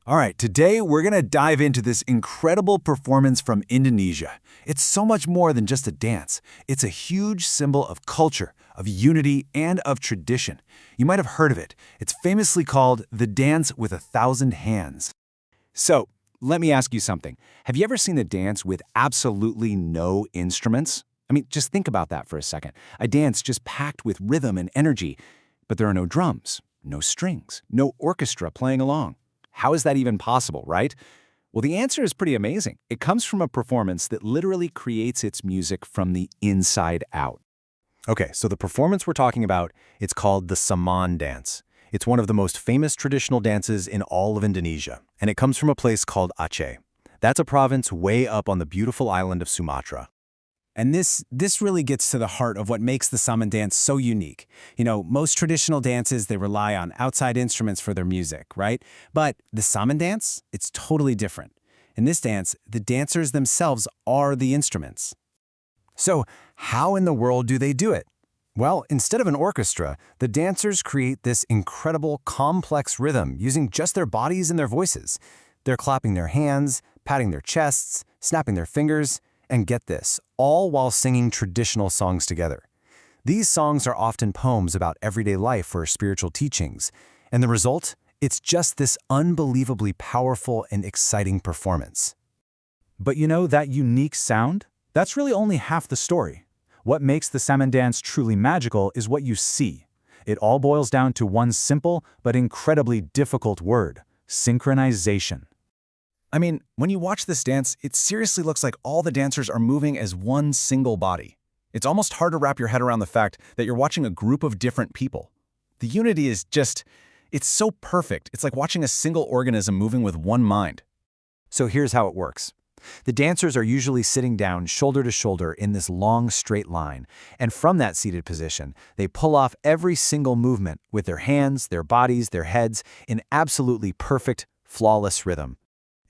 All right, today we're going to dive into this incredible performance from Indonesia. It's so much more than just a dance. It's a huge symbol of culture, of unity, and of tradition. You might have heard of it. It's famously called the Dance with 1,000 Hands. So, let me ask you something. Have you ever seen a dance with absolutely no instruments? I mean, just think about that for a second. A dance just packed with rhythm and energy, but there are no drums, no strings, no orchestra playing along. How is that even possible, right? Well, the answer is pretty amazing. It comes from a performance that literally creates its music from the inside out. Okay, so the performance we're talking about, it's called the Saman Dance. It's one of the most famous traditional dances in all of Indonesia, and it comes from a place called Aceh. That's a province way up on the beautiful island of Sumatra. And this really gets to the heart of what makes the Saman Dance so unique. You know, most traditional dances, they rely on outside instruments for their music, right? But the Saman Dance, it's totally different. In this dance, the dancers themselves are the instruments. So, how in the world do they do it? Well, instead of an orchestra, the dancers create this incredible, complex rhythm using just their bodies and their voices. They're clapping their hands, patting their chests, snapping their fingers, and get this, all while singing traditional songs together. These songs are often poems about everyday life or spiritual teachings, and the result? It's just this unbelievably powerful and exciting performance. But you know, that unique sound? That's really only half the story. What makes the Saman Dance truly magical is what you see. It all boils down to one simple but incredibly difficult word: synchronization. I mean, when you watch this dance, it seriously looks like all the dancers are moving as one single body. It's almost hard to wrap your head around the fact that you're watching a group of different people. The unity is just, it's so perfect. It's like watching a single organism moving with one mind. So here's how it works. The dancers are usually sitting down shoulder to shoulder in this long straight line, and from that seated position, they pull off every single movement with their hands, their bodies, their heads in absolutely perfect, flawless rhythm.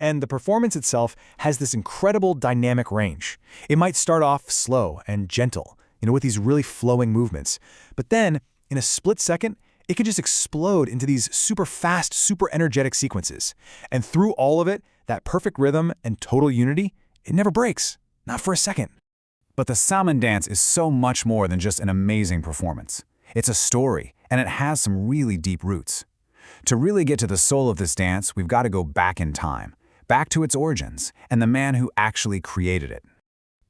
And the performance itself has this incredible dynamic range. It might start off slow and gentle, with these really flowing movements. But then, in a split second, it can just explode into these super fast, super energetic sequences. And through all of it, that perfect rhythm and total unity, it never breaks. Not for a second. But the Saman Dance is so much more than just an amazing performance. It's a story, and it has some really deep roots. To really get to the soul of this dance, we've got to go back in time. Back to its origins, and the man who actually created it.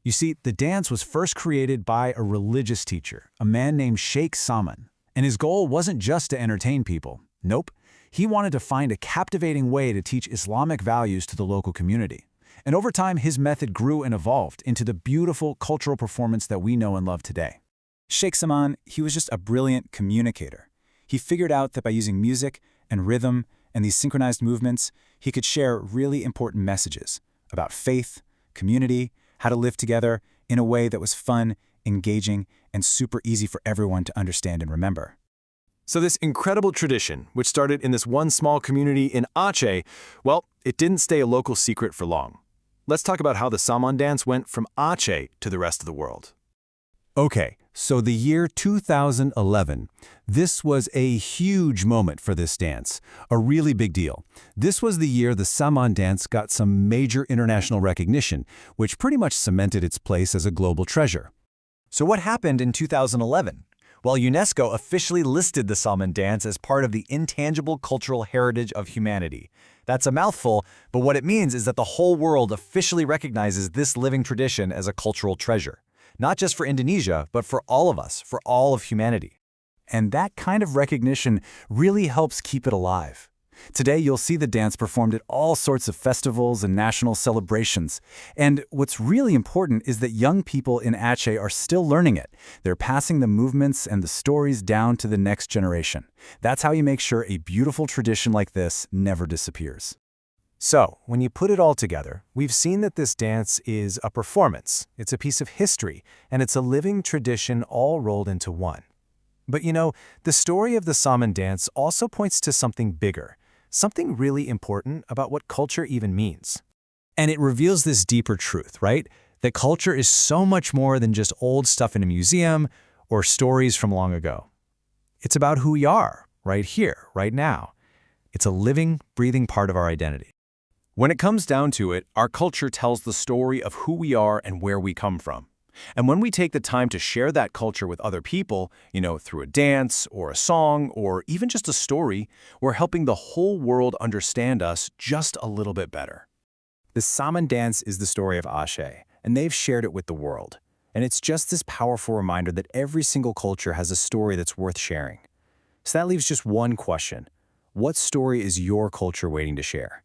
You see, the dance was first created by a religious teacher, a man named Sheikh Saman. And his goal wasn't just to entertain people. Nope. He wanted to find a captivating way to teach Islamic values to the local community. And over time, his method grew and evolved into the beautiful cultural performance that we know and love today. Sheikh Saman, he was just a brilliant communicator. He figured out that by using music and rhythm and these synchronized movements, he could share really important messages about faith, community, how to live together in a way that was fun, engaging, and super easy for everyone to understand and remember. So this incredible tradition, which started in this one small community in Aceh, well, it didn't stay a local secret for long. Let's talk about how the Saman Dance went from Aceh to the rest of the world. Okay, so the year 2011, this was a huge moment for this dance, a really big deal. This was the year the Saman Dance got some major international recognition, which pretty much cemented its place as a global treasure. So what happened in 2011? Well, UNESCO officially listed the Saman Dance as part of the intangible cultural heritage of humanity. That's a mouthful, but what it means is that the whole world officially recognizes this living tradition as a cultural treasure. Not just for Indonesia, but for all of us, for all of humanity. And that kind of recognition really helps keep it alive. Today, you'll see the dance performed at all sorts of festivals and national celebrations. And what's really important is that young people in Aceh are still learning it. They're passing the movements and the stories down to the next generation. That's how you make sure a beautiful tradition like this never disappears. So, when you put it all together, we've seen that this dance is a performance, it's a piece of history, and it's a living tradition all rolled into one. But the story of the Saman Dance also points to something bigger, something really important about what culture even means. And it reveals this deeper truth, right? That culture is so much more than just old stuff in a museum or stories from long ago. It's about who we are, right here, right now. It's a living, breathing part of our identity. When it comes down to it, our culture tells the story of who we are and where we come from. And when we take the time to share that culture with other people, through a dance or a song or even just a story, we're helping the whole world understand us just a little bit better. The Saman Dance is the story of Aceh, and they've shared it with the world. And it's just this powerful reminder that every single culture has a story that's worth sharing. So that leaves just one question. What story is your culture waiting to share?